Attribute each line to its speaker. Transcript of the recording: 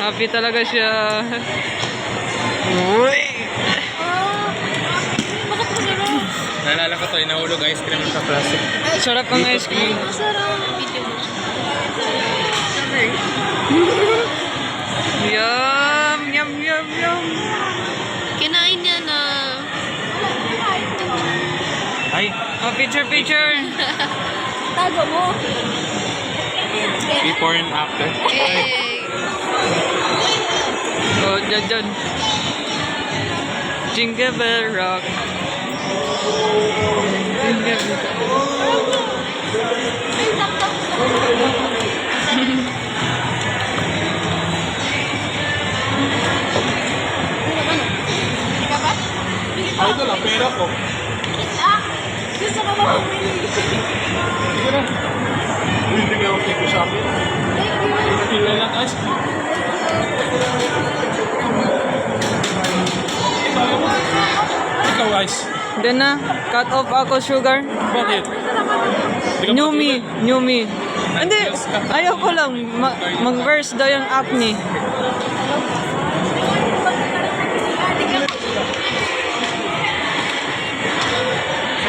Speaker 1: Happy talaga siya. Uy!
Speaker 2: Bakit masarap?
Speaker 3: Naalala ko to, inahulog ice cream sa plastic.
Speaker 1: Sarap ang ice cream.
Speaker 2: Masarap. Video mo.
Speaker 1: Yum! Yum, yum, yum!
Speaker 2: Kinain niya na.
Speaker 3: Ay,
Speaker 1: Oh, picture, picture!
Speaker 2: Tago mo.
Speaker 3: before and after.
Speaker 2: Hey.
Speaker 1: Oh, dyan, dyan. Jingle bell rock. Jingle bell.
Speaker 3: Ay, ito lang, pera ko.
Speaker 2: Gusto ko ba humili?
Speaker 3: Sige na. Hindi ka okay ko sa akin. Pila lang ice cream. Ikaw ice.
Speaker 1: Then na, cut off ako sugar.
Speaker 3: Bakit? Hindi ka
Speaker 1: New
Speaker 3: ba
Speaker 1: me, new me. Hindi,
Speaker 3: Yes ka.
Speaker 1: ayaw ko lang. Mag-verse daw yung app ni.